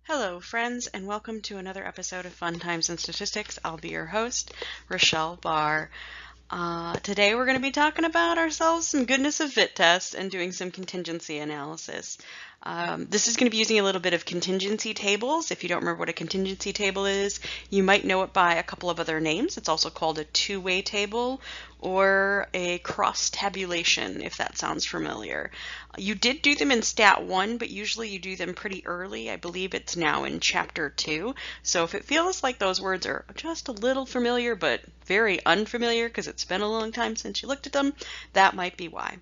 Hello, friends, and welcome to another episode of Fun Times in Statistics. I'll be your host, Rochelle Barr. Today we're going to be talking about ourselves some goodness of fit tests and doing some contingency analysis. This is going to be using a little bit of contingency tables. If you don't remember what a contingency table is, you might know it by a couple of other names. It's also called a two-way table or a cross tabulation, if that sounds familiar. You did do them in Stat 1, but usually you do them pretty early. I believe it's now in Chapter 2. So if it feels like those words are just a little familiar, but very unfamiliar because it's been a long time since you looked at them, that might be why.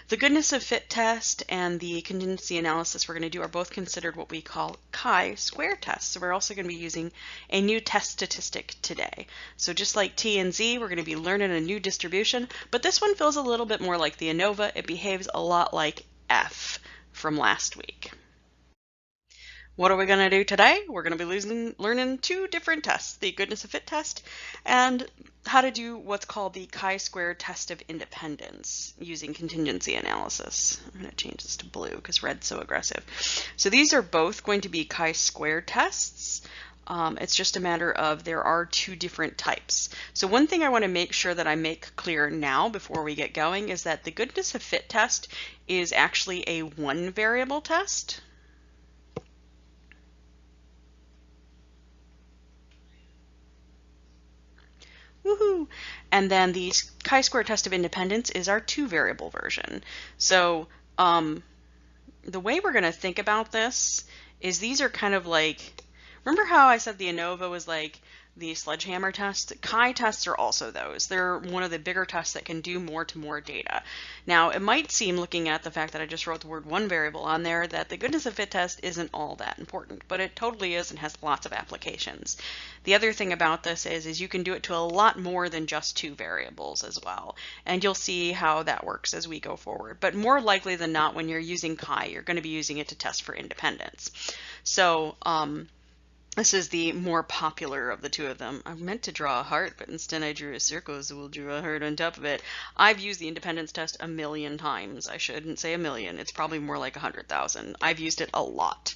The goodness of fit test and the contingency analysis we're going to do are both considered what we call chi-square tests. So we're also going to be using a new test statistic today. So just like T and Z, we're going to be learning a new distribution, but this one feels a little bit more like the ANOVA. It behaves a lot like F from last week. What are we going to do today? We're going to be learning two different tests, the goodness of fit test and how to do what's called the chi-square test of independence using contingency analysis. I'm going to change this to blue because red's so aggressive. So these are both going to be chi-square tests. It's just a matter of there are two different types. So one thing I want to make sure that I make clear now before we get going is that the goodness of fit test is actually a one variable test. Woohoo! And then the chi-square test of independence is our two variable version. So the way we're going to think about this is these are kind of like, remember how I said the ANOVA was like the sledgehammer test? Chi tests are also those. They're one of the bigger tests that can do more to more data. Now, it might seem, looking at the fact that I just wrote the word one variable on there, that the goodness of fit test isn't all that important, but it totally is and has lots of applications. The other thing about this is you can do it to a lot more than just two variables as well, and you'll see how that works as we go forward. But more likely than not, when you're using chi, you're going to be using it to test for independence. So, this is the more popular of the two of them. I meant to draw a heart, but instead I drew a circle, so we'll draw a heart on top of it. I've used the independence test a million times. I shouldn't say a million. It's probably more like 100,000. I've used it a lot.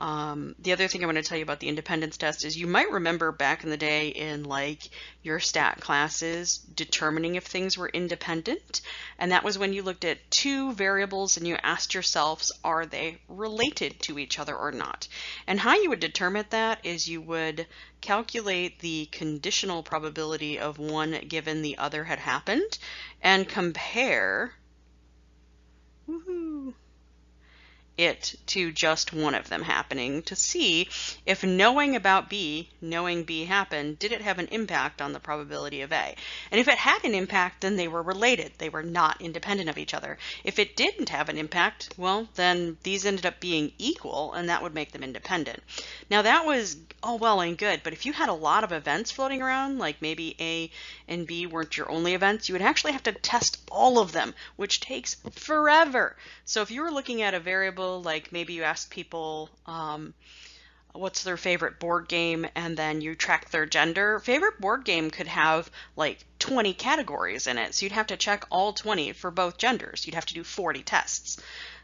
The other thing I want to tell you about the independence test is you might remember back in the day in like your stat classes determining if things were independent, and that was when you looked at two variables and you asked yourselves, are they related to each other or not? And how you would determine that is you would calculate the conditional probability of one given the other had happened and compare it to just one of them happening to see if knowing B happened, did it have an impact on the probability of A? And if it had an impact, then they were related. They were not independent of each other. If it didn't have an impact, well, then these ended up being equal, and that would make them independent. Now that was all well and good, but if you had a lot of events floating around, like maybe A and B weren't your only events, you would actually have to test all of them, which takes forever. So if you were looking at a variable, like maybe you asked people what's their favorite board game and then you track their gender, favorite board game could have like 20 categories in it. So you'd have to check all 20 for both genders. You'd have to do 40 tests.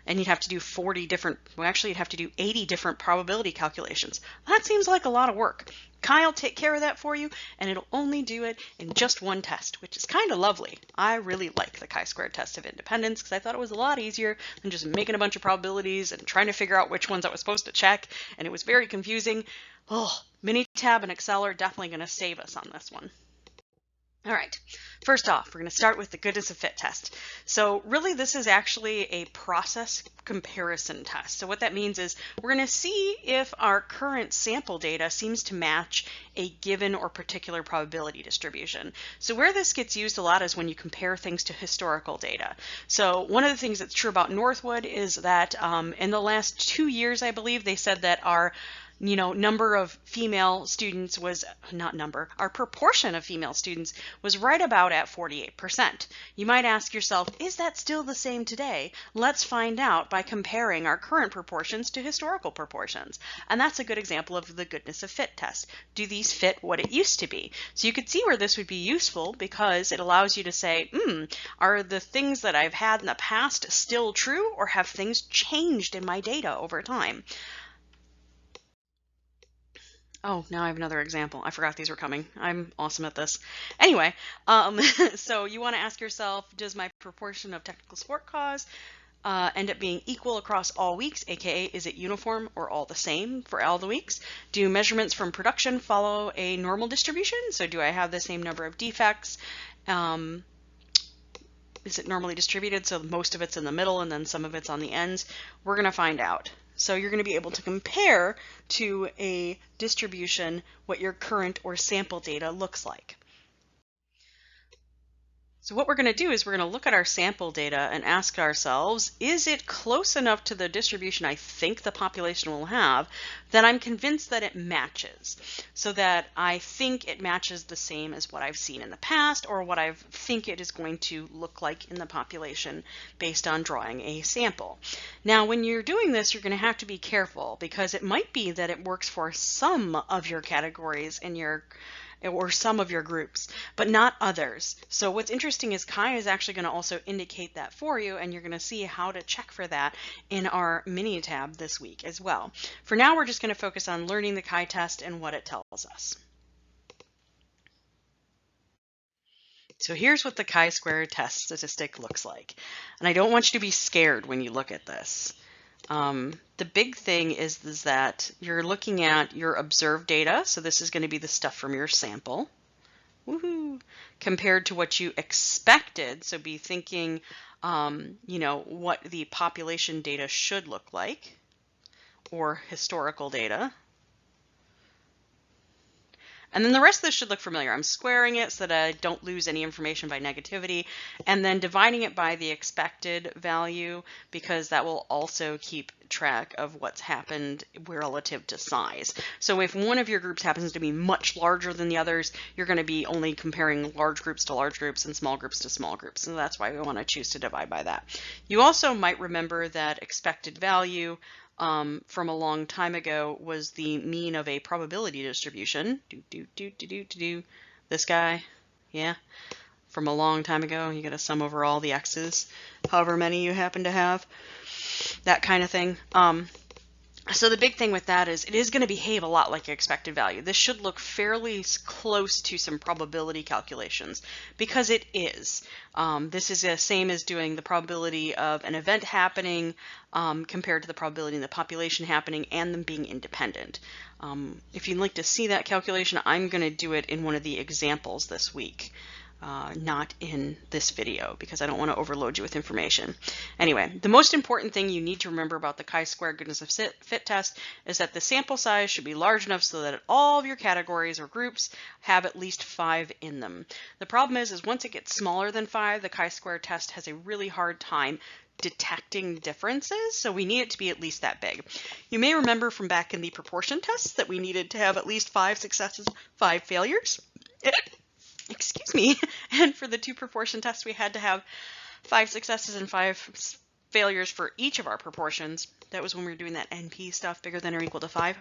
And you'd have to do 40 different, well, actually you'd have to do 80 different probability calculations. That seems like a lot of work. Chi will take care of that for you, and it'll only do it in just one test, which is kind of lovely. I really like the chi-square test of independence because I thought it was a lot easier than just making a bunch of probabilities and trying to figure out which ones I was supposed to check, and it was very confusing. Oh, Minitab and Excel are definitely going to save us on this one. All right, first off, we're going to start with the goodness of fit test. So really this is actually a process comparison test. So what that means is we're going to see if our current sample data seems to match a given or particular probability distribution. So where this gets used a lot is when you compare things to historical data. So one of the things that's true about Northwood is that in the last 2 years, I believe, they said that our number of female students was our proportion of female students was right about at 48%. You might ask yourself, is that still the same today? Let's find out by comparing our current proportions to historical proportions. And that's a good example of the goodness of fit test. Do these fit what it used to be? So you could see where this would be useful because it allows you to say, are the things that I've had in the past still true, or have things changed in my data over time? Oh, now I have another example. I forgot these were coming. I'm awesome at this. Anyway, so you want to ask yourself, does my proportion of technical support cause end up being equal across all weeks, aka is it uniform or all the same for all the weeks? Do measurements from production follow a normal distribution? So do I have the same number of defects? Is it normally distributed so most of it's in the middle and then some of it's on the ends? We're going to find out. So you're going to be able to compare to a distribution what your current or sample data looks like. So what we're going to do is we're going to look at our sample data and ask ourselves, is it close enough to the distribution I think the population will have that I'm convinced that it matches, so that I think it matches the same as what I've seen in the past or what I think it is going to look like in the population based on drawing a sample. Now, when you're doing this, you're going to have to be careful because it might be that it works for some of your categories in your or some of your groups, but not others. So what's interesting is Kai is actually going to also indicate that for you, and you're going to see how to check for that in our mini tab this week as well. For now, we're just going to focus on learning the Kai test and what it tells us. So here's what the chi-square test statistic looks like. And I don't want you to be scared when you look at this. The big thing is that you're looking at your observed data. So this is going to be the stuff from your sample. Woohoo! Compared to what you expected. So be thinking, you know, what the population data should look like, or historical data. And then the rest of this should look familiar. I'm squaring it so that I don't lose any information by negativity, and then dividing it by the expected value because that will also keep track of what's happened relative to size. So if one of your groups happens to be much larger than the others, you're going to be only comparing large groups to large groups and small groups to small groups. And that's why we want to choose to divide by that. You also might remember that expected value from a long time ago was the mean of a probability distribution. This guy, yeah, from a long time ago. You got to sum over all the x's, however many you happen to have, that kind of thing. So the big thing with that is it is going to behave a lot like expected value. This should look fairly close to some probability calculations because it is. This is the same as doing the probability of an event happening compared to the probability in the population happening and them being independent. If you'd like to see that calculation, I'm going to do it in one of the examples this week. Not in this video because I don't want to overload you with information. Anyway, the most important thing you need to remember about the chi-square goodness of fit test is that the sample size should be large enough so that all of your categories or groups have at least 5 in them. The problem is once it gets smaller than 5, the chi-square test has a really hard time detecting differences, so we need it to be at least that big. You may remember from back in the proportion tests that we needed to have at least 5 successes, 5 failures. Excuse me, and for the 2 proportion tests, we had to have 5 successes and 5 failures for each of our proportions. That was when we were doing that NP stuff, bigger than or equal to 5.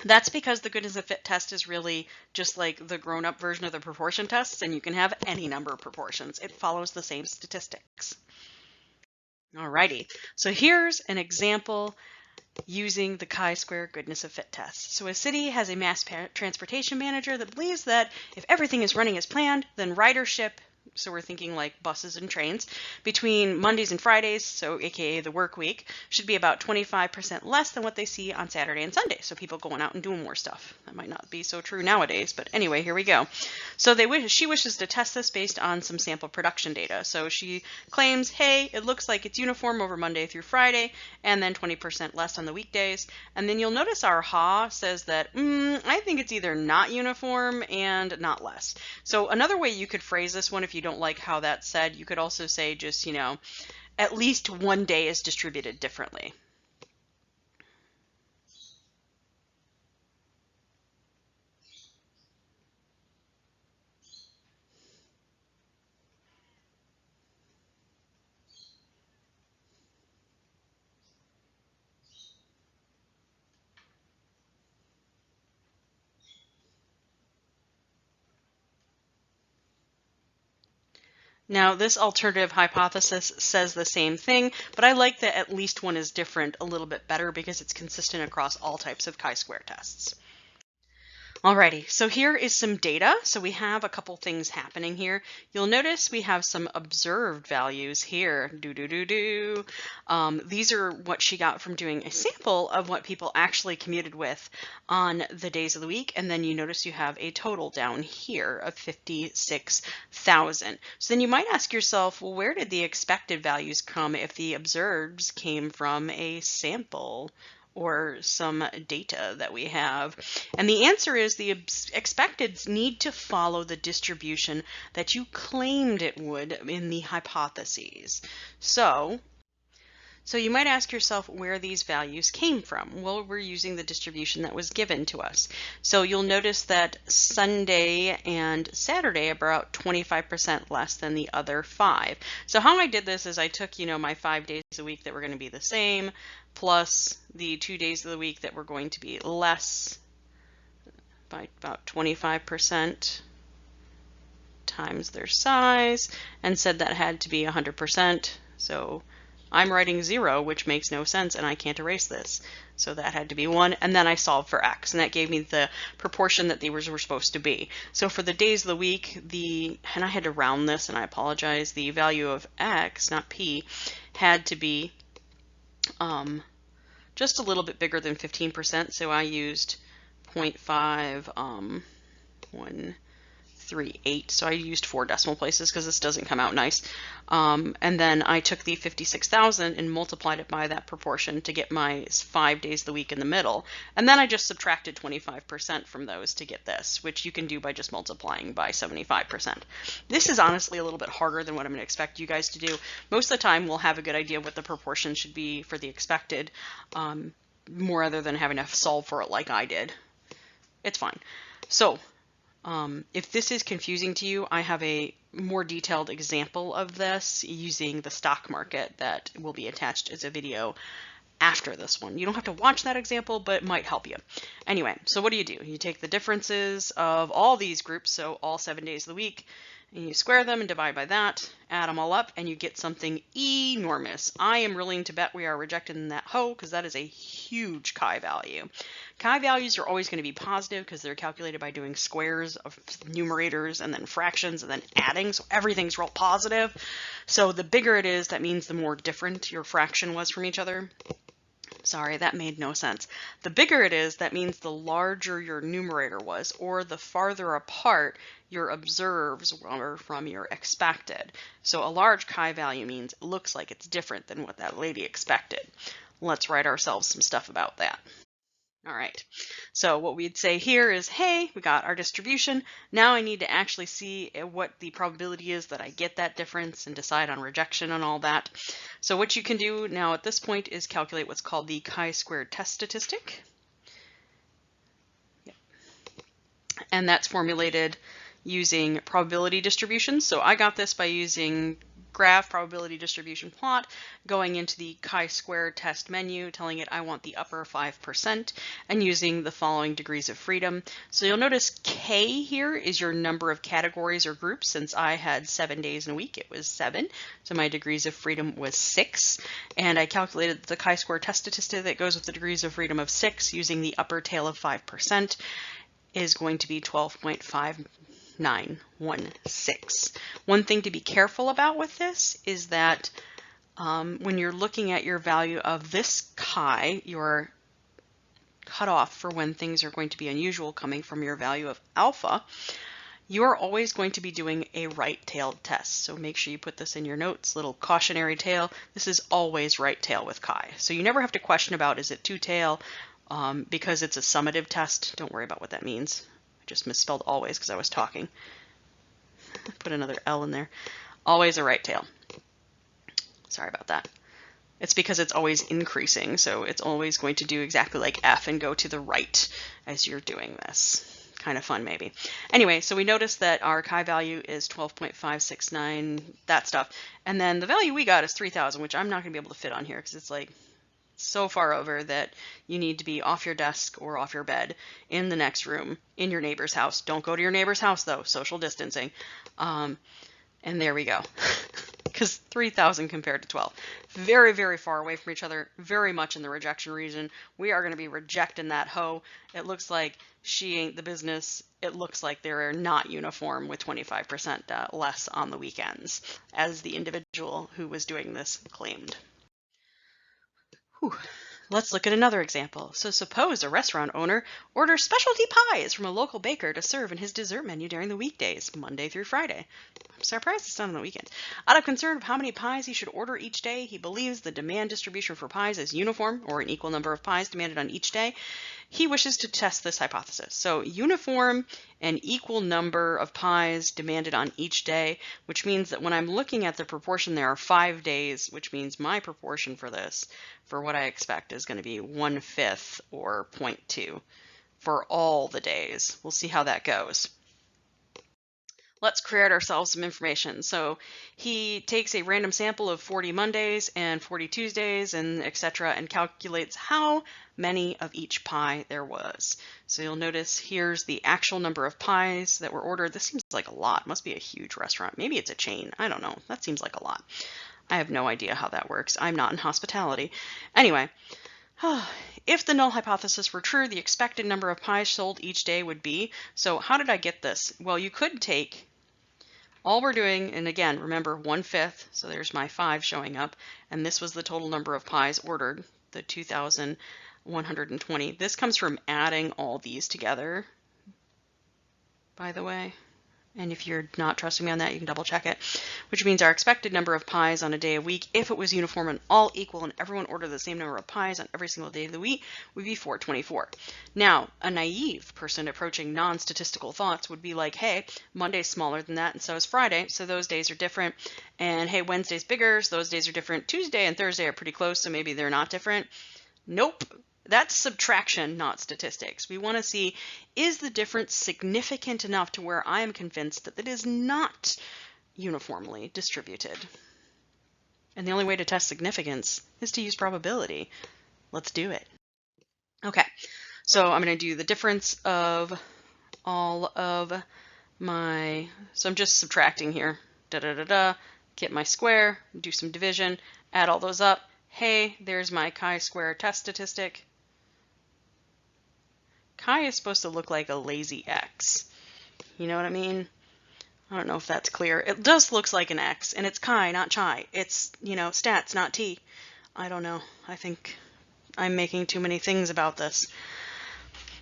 That's because the goodness of fit test is really just like the grown-up version of the proportion tests, and you can have any number of proportions. It follows the same statistics. Alrighty, so here's an example using the chi-square goodness of fit test. So a city has a mass transportation manager that believes that if everything is running as planned, then ridership, so we're thinking like buses and trains, between Mondays and Fridays, so aka the work week, should be about 25% less than what they see on Saturday and Sunday. So people going out and doing more stuff. That might not be so true nowadays, but anyway, here we go. So she wishes to test this based on some sample production data. So she claims, hey, it looks like it's uniform over Monday through Friday, and then 20% less on the weekdays. And then you'll notice our ha says that, I think it's either not uniform and not less. So another way you could phrase this one, if you don't like how that's said, you could also say just, you know, at least one day is distributed differently. Now, this alternative hypothesis says the same thing, but I like that at least one is different a little bit better because it's consistent across all types of chi-square tests. Alrighty, so here is some data. So we have a couple things happening here. You'll notice we have some observed values here. These are what she got from doing a sample of what people actually commuted with on the days of the week. And then you notice you have a total down here of 56,000. So then you might ask yourself, well, where did the expected values come if the observeds came from a sample or some data that we have? And the answer is the expecteds need to follow the distribution that you claimed it would in the hypotheses. So you might ask yourself where these values came from. Well, we're using the distribution that was given to us. So you'll notice that Sunday and Saturday are about 25% less than the other 5. So how I did this is I took, my 5 days a week that were going to be the same, plus the 2 days of the week that were going to be less by about 25% times their size, and said that had to be 100%. So I'm writing 0, which makes no sense, and I can't erase this. So that had to be 1, and then I solved for x, and that gave me the proportion that these were supposed to be. So for the days of the week, and I had to round this, and I apologize, the value of x, not p, had to be just a little bit bigger than 15%, so I used 0.5138, so I used 4 decimal places because this doesn't come out nice. And then I took the 56,000 and multiplied it by that proportion to get my 5 days of the week in the middle. And then I just subtracted 25% from those to get this, which you can do by just multiplying by 75%. This is honestly a little bit harder than what I'm going to expect you guys to do. Most of the time we'll have a good idea what the proportion should be for the expected, more other than having to solve for it like I did. It's fine. So if this is confusing to you, I have a more detailed example of this using the stock market that will be attached as a video after this one. You don't have to watch that example, but it might help you. Anyway, so what do? You take the differences of all these groups, so all 7 days of the week, and you square them and divide by that, add them all up, and you get something enormous. I am willing to bet we are rejecting that because that is a huge chi value. Chi values are always going to be positive because they're calculated by doing squares of numerators and then fractions and then adding, so everything's real positive. So the bigger it is, that means the more different your fraction was from each other. Sorry, that made no sense. The bigger it is, that means the larger your numerator was, or the farther apart your observes were from your expected. So a large chi value means it looks like it's different than what that lady expected. Let's write ourselves some stuff about that. All right, so what we'd say here is, hey, we got our distribution. Now I need to actually see what the probability is that I get that difference and decide on rejection and all that. So what you can do now at this point is calculate what's called the chi-squared test statistic. Yep. And that's formulated using probability distributions. So I got this by using graph probability distribution plot, going into the chi-squared test menu, telling it I want the upper 5%, and using the following degrees of freedom. So you'll notice K here is your number of categories or groups. Since I had 7 days in a week, it was 7. So my degrees of freedom was 6. And I calculated the chi-squared test statistic that goes with the degrees of freedom of 6 using the upper tail of 5% is going to be 12.5916. One thing to be careful about with this is that when you're looking at your value of this chi, your cutoff for when things are going to be unusual coming from your value of alpha, you are always going to be doing a right-tailed test. So make sure you put this in your notes, little cautionary tale. This is always right tail with chi. So you never have to question about, is it two-tail? Because it's a summative test, don't worry about what that means. I just misspelled always because I was talking. Put another L in there. Always a right tail. Sorry about that. It's because it's always increasing, so it's always going to do exactly like F and go to the right as you're doing this. Kind of fun, maybe. Anyway, so we noticed that our chi value is 12.569, that stuff. And then the value we got is 3,000, which I'm not going to be able to fit on here because it's like so far over that you need to be off your desk or off your bed in the next room in your neighbor's house. Don't go to your neighbor's house though, social distancing. And there we go. Because 3,000 compared to 12. Very, very far away from each other, very much in the rejection region. We are going to be rejecting that hoe. It looks like she ain't the business. It looks like they're not uniform with 25% less on the weekends, as the individual who was doing this claimed. Whew. Let's look at another example. So suppose a restaurant owner orders specialty pies from a local baker to serve in his dessert menu during the weekdays, Monday through Friday. I'm surprised it's not on the weekends. Out of concern of how many pies he should order each day, he believes the demand distribution for pies is uniform, or an equal number of pies demanded on each day. He wishes to test this hypothesis. So uniform and equal number of pies demanded on each day, which means that when I'm looking at the proportion, there are 5 days, which means my proportion for this, for what I expect, is going to be 1/5 or 0.2 for all the days. We'll see how that goes. Let's create ourselves some information. So he takes a random sample of 40 Mondays and 40 Tuesdays and etc. and calculates how many of each pie there was. So you'll notice here's the actual number of pies that were ordered. This seems like a lot. Must be a huge restaurant. Maybe it's a chain. I don't know. That seems like a lot. I have no idea how that works. I'm not in hospitality. Anyway, if the null hypothesis were true, the expected number of pies sold each day would be, so how did I get this? Well, you could take, all we're doing, and again, remember 1/5, so there's my 5 showing up, and this was the total number of pies ordered, the 2,120. This comes from adding all these together, by the way. And if you're not trusting me on that, you can double check it, which means our expected number of pies on a day a week, if it was uniform and all equal and everyone ordered the same number of pies on every single day of the week, would be 424. Now, a naive person approaching non-statistical thoughts would be like, hey, Monday's smaller than that, and so is Friday, so those days are different. And hey, Wednesday's bigger, so those days are different. Tuesday and Thursday are pretty close, so maybe they're not different. Nope. That's subtraction, not statistics. We want to see, is the difference significant enough to where I am convinced that it is not uniformly distributed? And the only way to test significance is to use probability. Let's do it. Okay, so I'm going to do the difference of all of my, so I'm just subtracting here, get my square, do some division, add all those up. Hey, there's my chi-square test statistic. Chi is supposed to look like a lazy X. You know what I mean? I don't know if that's clear. It just looks like an X, and it's chi, not chi. It's, you know, stats, not T. I don't know. I think I'm making too many things about this.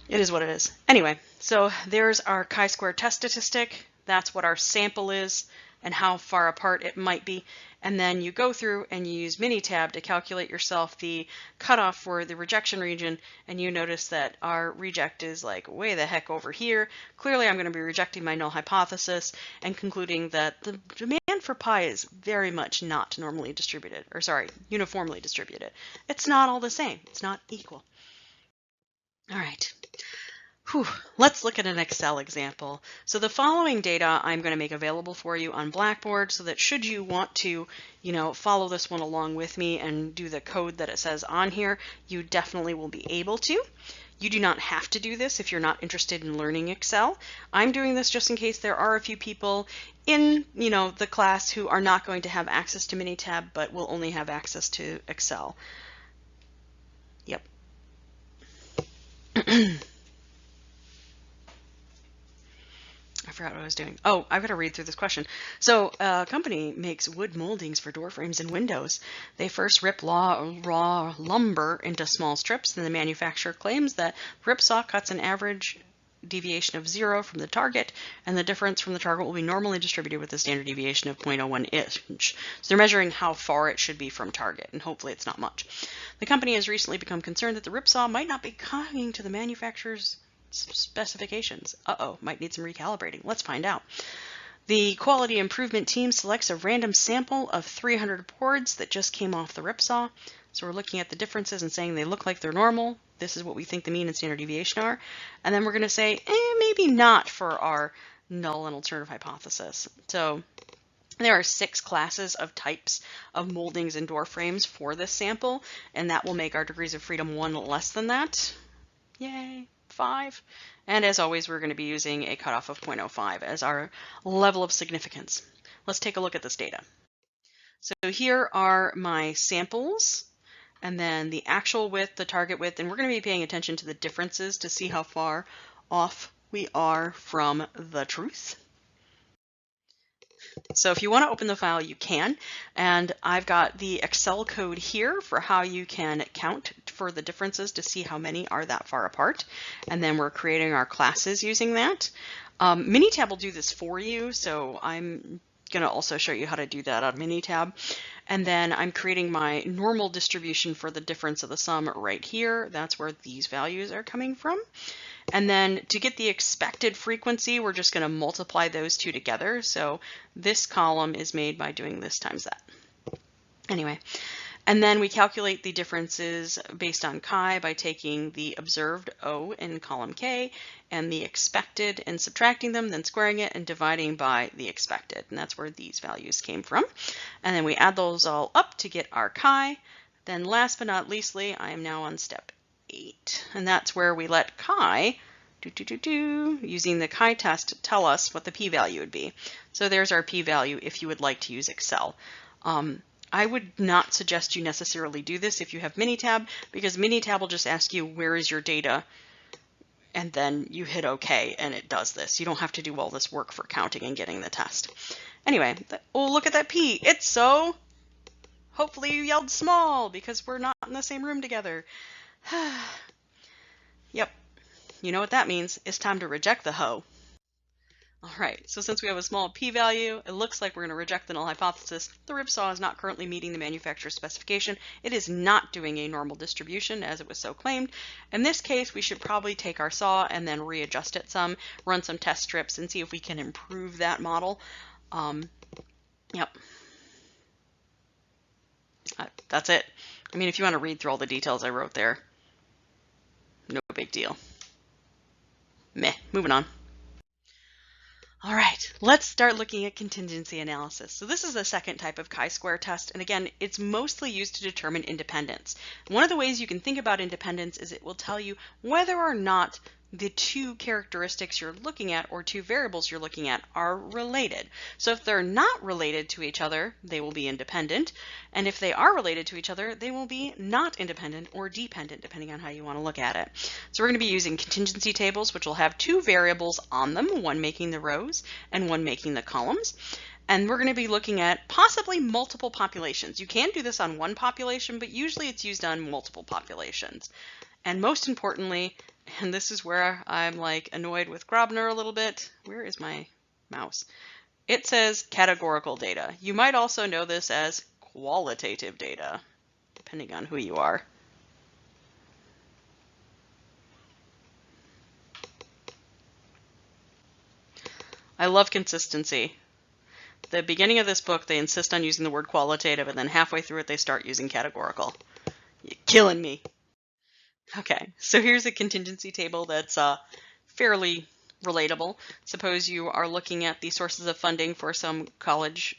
It is what it is. Anyway, so there's our chi-square test statistic. That's what our sample is and how far apart it might be. And then you go through and you use Minitab to calculate yourself the cutoff for the rejection region, and you notice that our reject is like way the heck over here. Clearly I'm going to be rejecting my null hypothesis and concluding that the demand for pi is very much not normally distributed, or sorry, uniformly distributed. It's not all the same. It's not equal. All right. Whew. Let's look at an Excel example. So the following data I'm going to make available for you on Blackboard so that should you want to, you know, follow this one along with me and do the code that it says on here, you definitely will be able to. You do not have to do this if you're not interested in learning Excel. I'm doing this just in case there are a few people in, you know, the class who are not going to have access to Minitab but will only have access to Excel. Yep. I forgot what I was doing. Oh, I've got to read through this question. So a company makes wood moldings for door frames and windows. They first rip raw lumber into small strips, then the manufacturer claims that rip saw cuts an average deviation of 0 from the target, and the difference from the target will be normally distributed with a standard deviation of 0.01 inch. So they're measuring how far it should be from target, and hopefully it's not much. The company has recently become concerned that the rip saw might not be coming to the manufacturer's specifications. Might need some recalibrating. Let's find out. The quality improvement team selects a random sample of 300 boards that just came off the rip saw. So we're looking at the differences and saying they look like they're normal. This is what we think the mean and standard deviation are. And then we're going to say, maybe not for our null and alternative hypothesis. So there are 6 classes of types of moldings and door frames for this sample, and that will make our degrees of freedom 1 less than that. Yay. 5. And as always, we're going to be using a cutoff of 0.05 as our level of significance. let's take a look at this data. So here are my samples, and then the actual width, the target width, and we're going to be paying attention to the differences to see how far off we are from the truth. So if you want to open the file, you can, and I've got the Excel code here for how you can count for the differences to see how many are that far apart, and then we're creating our classes using that. Minitab will do this for you, so I'm going to also show you how to do that on Minitab. And then I'm creating my normal distribution for the difference of the sum right here. That's where these values are coming from. And then to get the expected frequency, we're just going to multiply those two together. So this column is made by doing this times that. Anyway, and then we calculate the differences based on chi by taking the observed O in column K and the expected and subtracting them, then squaring it and dividing by the expected. And that's where these values came from. And then we add those all up to get our chi. Then last but not leastly, I am now on step 8. And that's where we let chi, using the chi test, tell us what the p-value would be. So there's our p-value if you would like to use Excel. I would not suggest you necessarily do this if you have Minitab, because Minitab will just ask you where is your data, and then you hit OK and it does this. You don't have to do all this work for counting and getting the test. Anyway, oh, look at that P. It's so, hopefully you yelled small because we're not in the same room together. Yep, you know what that means. It's time to reject the hoe. All right, so since we have a small p-value, it looks like we're going to reject the null hypothesis. The ripsaw is not currently meeting the manufacturer's specification. It is not doing a normal distribution as it was so claimed. In this case, we should probably take our saw and then readjust it some, run some test strips, and see if we can improve that model. Yep. That's it. I mean, if you want to read through all the details I wrote there, no big deal. Meh, moving on. All right, let's start looking at contingency analysis. So this is the second type of chi-square test, and again, it's mostly used to determine independence. One of the ways you can think about independence is it will tell you whether or not the two characteristics you're looking at or two variables you're looking at are related. So if they're not related to each other, they will be independent, and if they are related to each other, they will be not independent or dependent, depending on how you want to look at it. So we're going to be using contingency tables, which will have two variables on them, one making the rows and one making the columns. And we're going to be looking at possibly multiple populations. You can do this on one population, but usually it's used on multiple populations. And most importantly, and this is where I'm like annoyed with Grobner a little bit. Where is my mouse? It says categorical data. You might also know this as qualitative data, depending on who you are. I love consistency. The beginning of this book, they insist on using the word qualitative, and then halfway through it, they start using categorical. You're killing me. Okay, so here's a contingency table that's fairly relatable. Suppose you are looking at the sources of funding for some college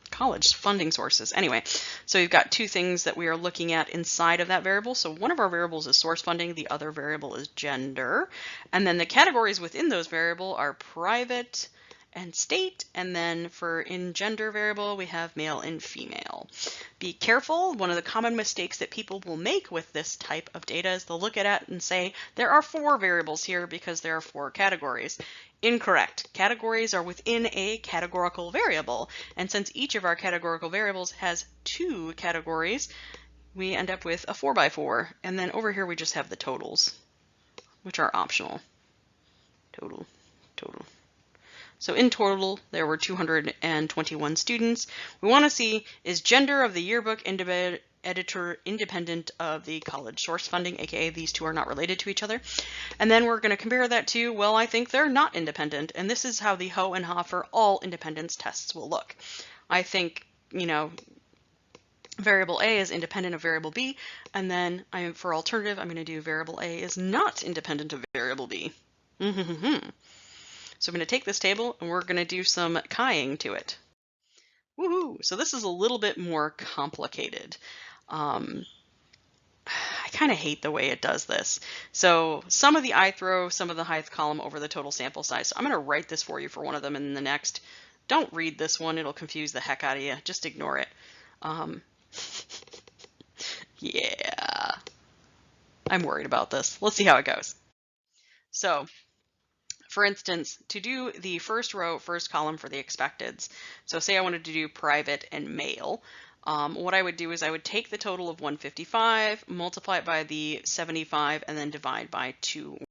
college funding sources. Anyway, so you've got two things that we are looking at inside of that variable. So one of our variables is source funding, the other variable is gender. And then the categories within those variables are private and state, and then for in gender variable we have male and female. Be careful, one of the common mistakes that people will make with this type of data is they'll look at it and say there are 4 variables here because there are 4 categories. Incorrect. Categories are within a categorical variable, and since each of our categorical variables has 2 categories, we end up with a 4x4, and then over here we just have the totals, which are optional. Total. So in total, there were 221 students. We want to see, is gender of the yearbook editor independent of the college source funding, aka these two are not related to each other. And then we're going to compare that to, well, I think they're not independent. And this is how the Ho and Ha for all independence tests will look. I think, you know, variable A is independent of variable B. And then for alternative, I'm going to do variable A is not independent of variable B. So I'm going to take this table and we're going to do some chi-ing to it. Woohoo! So this is a little bit more complicated. I kind of hate the way it does this. So some of the ith row, some of the ith column over the total sample size. So I'm going to write this for you for one of them and the next. Don't read this one. It'll confuse the heck out of you. Just ignore it. Yeah. I'm worried about this. Let's see how it goes. So, for instance, to do the first row, first column for the expecteds, so say I wanted to do private and male, what I would do is I would take the total of 155, multiply it by the 75, and then divide by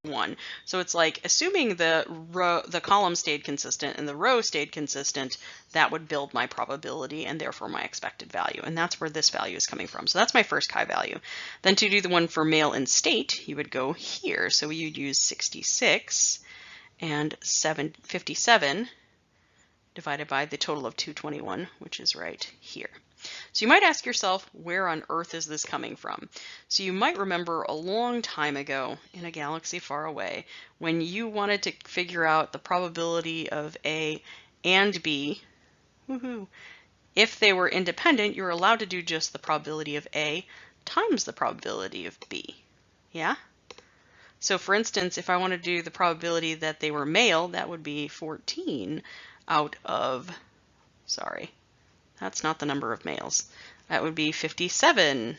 1. So it's like, assuming the column stayed consistent and the row stayed consistent, that would build my probability and therefore my expected value. And that's where this value is coming from. So that's my first chi value. Then to do the one for male and state, you would go here. So you'd use 66 and 57 divided by the total of 221, which is right here. So you might ask yourself, where on earth is this coming from? So you might remember a long time ago in a galaxy far away when you wanted to figure out the probability of A and B, woohoo, if they were independent, you were allowed to do just the probability of A times the probability of B. Yeah? So for instance, if I want to do the probability that they were male, that would be 14 out of, sorry, that's not the number of males. That would be 57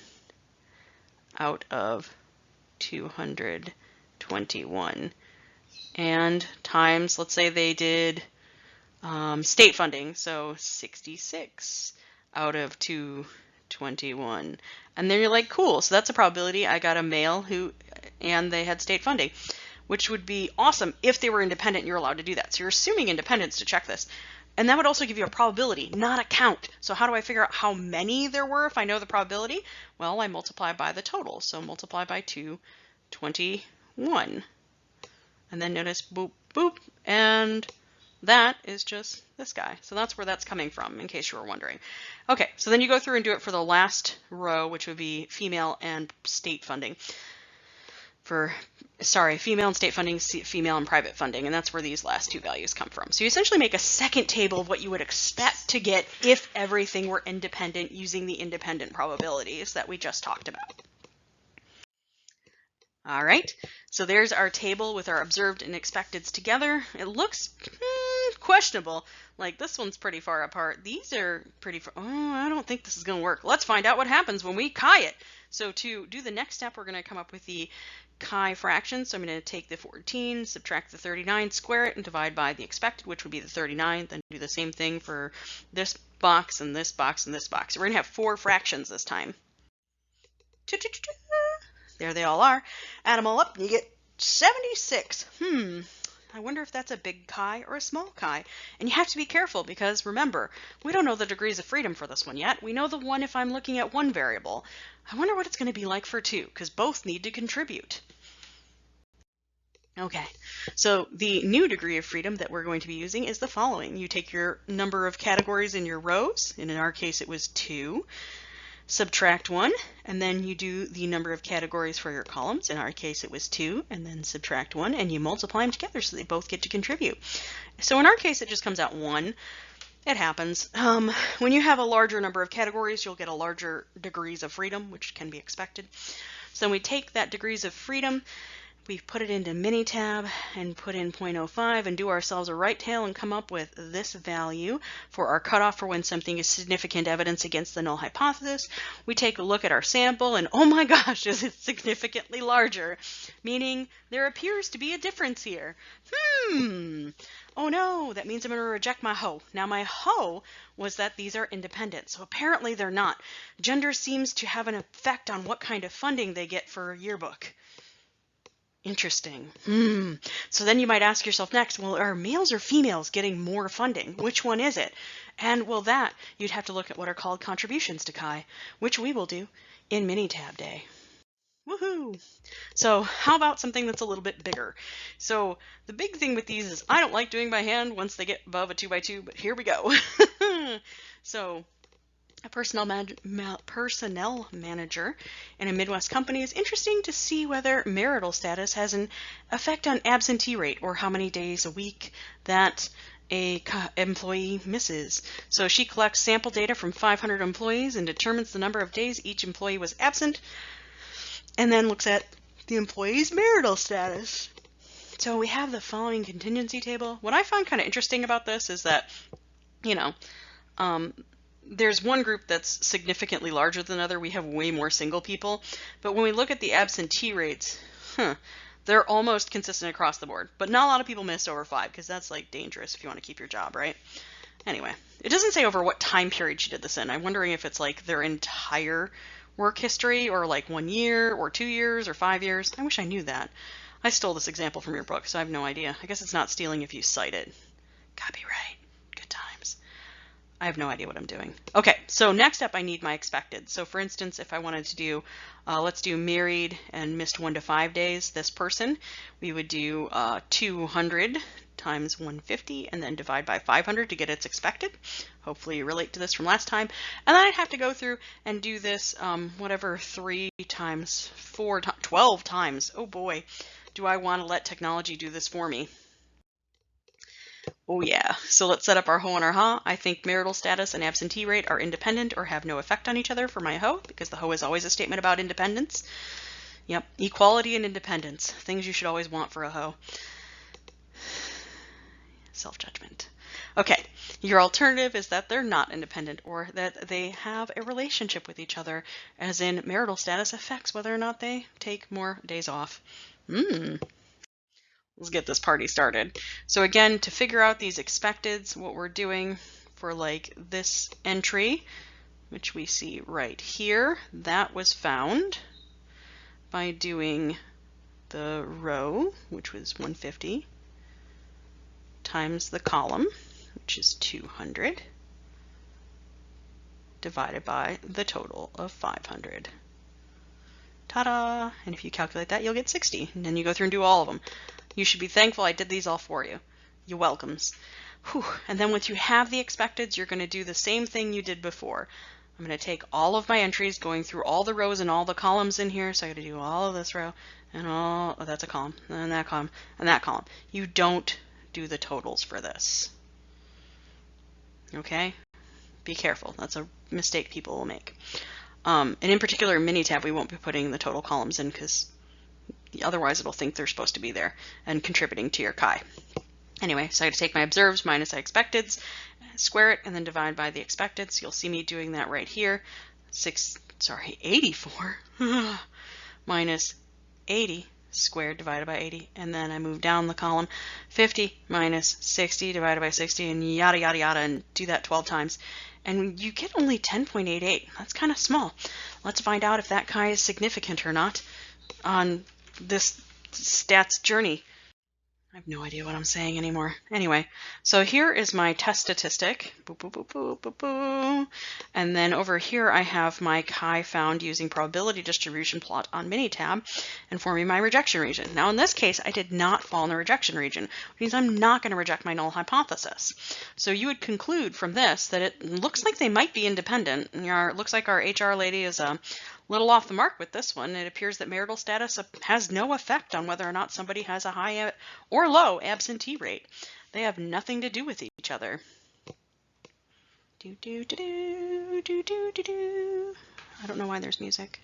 out of 221. And times, let's say they did state funding, so 66 out of 221. And then you're like, cool, so that's a probability. I got a male and they had state funding, which would be awesome if they were independent and you're allowed to do that. So you're assuming independence to check this. And that would also give you a probability, not a count. So how do I figure out how many there were if I know the probability? Well, I multiply by the total. So multiply by 221. And then notice boop, boop, and that is just this guy. So that's where that's coming from, in case you were wondering. Okay, so then you go through and do it for the last row, which would be female and state funding. Female and state funding, female and private funding, and that's where these last two values come from. So you essentially make a second table of what you would expect to get if everything were independent using the independent probabilities that we just talked about. All right, so there's our table with our observed and expecteds together. It looks questionable. Like this one's pretty far apart. These are pretty far. Oh, I don't think this is going to work. Let's find out what happens when we chi it. So to do the next step, we're going to come up with the chi fraction. So I'm going to take the 14, subtract the 39, square it, and divide by the expected, which would be the 39. Then do the same thing for this box and this box and this box. We're going to have 4 fractions this time. There they all are. Add them all up and you get 76. I wonder if that's a big chi or a small chi. And you have to be careful because remember, we don't know the degrees of freedom for this one yet. We know the one if I'm looking at one variable. I wonder what it's going to be like for 2 because both need to contribute. Okay, so the new degree of freedom that we're going to be using is the following. You take your number of categories in your rows, and in our case it was 2. Subtract 1, and then you do the number of categories for your columns. In our case, it was 2, and then subtract 1, and you multiply them together so they both get to contribute. So in our case, it just comes out 1. It happens. When you have a larger number of categories, you'll get a larger degrees of freedom, which can be expected. So then we take that degrees of freedom, we put it into Minitab and put in 0.05 and do ourselves a right tail and come up with this value for our cutoff for when something is significant evidence against the null hypothesis. We take a look at our sample and oh my gosh, is it significantly larger? Meaning there appears to be a difference here. Oh no, that means I'm going to reject my hoe. Now my hoe was that these are independent, so apparently they're not. Gender seems to have an effect on what kind of funding they get for a yearbook. Interesting. So then you might ask yourself next, well, are males or females getting more funding? Which one is it? And well, that you'd have to look at what are called contributions to chi, which we will do in Minitab Day. Woohoo! So how about something that's a little bit bigger? So the big thing with these is I don't like doing by hand once they get above a 2x2, but here we go. So a personnel manager in a Midwest company is interesting to see whether marital status has an effect on absentee rate or how many days a week that a employee misses. So she collects sample data from 500 employees and determines the number of days each employee was absent. and then looks at the employee's marital status. So we have the following contingency table. What I find kind of interesting about this is that, you know, there's one group that's significantly larger than another. We have way more single people. But when we look at the absentee rates, they're almost consistent across the board. But not a lot of people missed over 5, because that's like dangerous if you want to keep your job, right? Anyway, it doesn't say over what time period she did this in. I'm wondering if it's like their entire work history, or like 1 year or 2 years or 5 years. I wish I knew that. I stole this example from your book, so I have no idea. I guess it's not stealing if you cite it. Copyright. Good times. I have no idea what I'm doing. Okay, so next up I need my expected. So for instance, if I wanted to do, let's do married and missed 1 to 5 days, this person, we would do 200 times 150 and then divide by 500 to get its expected. Hopefully you relate to this from last time. And then I'd have to go through and do this, whatever, 3 times 4, 12 times. Oh boy, do I want to let technology do this for me. Oh yeah, so let's set up our ho and our ha. I think marital status and absentee rate are independent or have no effect on each other for my ho, because the ho is always a statement about independence. Yep, equality and independence, things you should always want for a ho. Self-judgment. Okay, your alternative is that they're not independent, or that they have a relationship with each other, as in marital status affects whether or not they take more days off. Let's get this party started. So again, to figure out these expecteds, what we're doing for like this entry, which we see right here, that was found by doing the row, which was 150, times the column, which is 200, divided by the total of 500. Ta-da! And if you calculate that, you'll get 60. And then you go through and do all of them. You should be thankful I did these all for you. You're welcomes. Whew. And then once you have the expecteds, you're going to do the same thing you did before. I'm going to take all of my entries, going through all the rows and all the columns in here. So I got to do all of this row and all, oh, that's a column, and that column, and that column. You don't do the totals for this. Okay? Be careful. That's a mistake people will make. And in particular, in Minitab, we won't be putting the total columns in, because otherwise it'll think they're supposed to be there and contributing to your chi. Anyway, so I got to take my observed minus my expecteds, square it, and then divide by the expected. So you'll see me doing that right here. 84 minus 80 squared divided by 80, and then I move down the column, 50 minus 60 divided by 60, and yada yada yada, and do that 12 times. And you get only 10.88. That's kind of small. Let's find out if that chi is significant or not on this stats journey. I have no idea what I'm saying anymore. Anyway, so here is my test statistic. Boop, boop, boop, boop, boop, boop. And then over here I have my chi found using probability distribution plot on Minitab and forming my rejection region. Now in this case, I did not fall in the rejection region, which means I'm not going to reject my null hypothesis. So you would conclude from this that it looks like they might be independent. It looks like our HR lady is a little off the mark with this one. It appears that marital status has no effect on whether or not somebody has a high or low absentee rate. They have nothing to do with each other. Do, do, do, do, do, do, do, do. I don't know why there's music.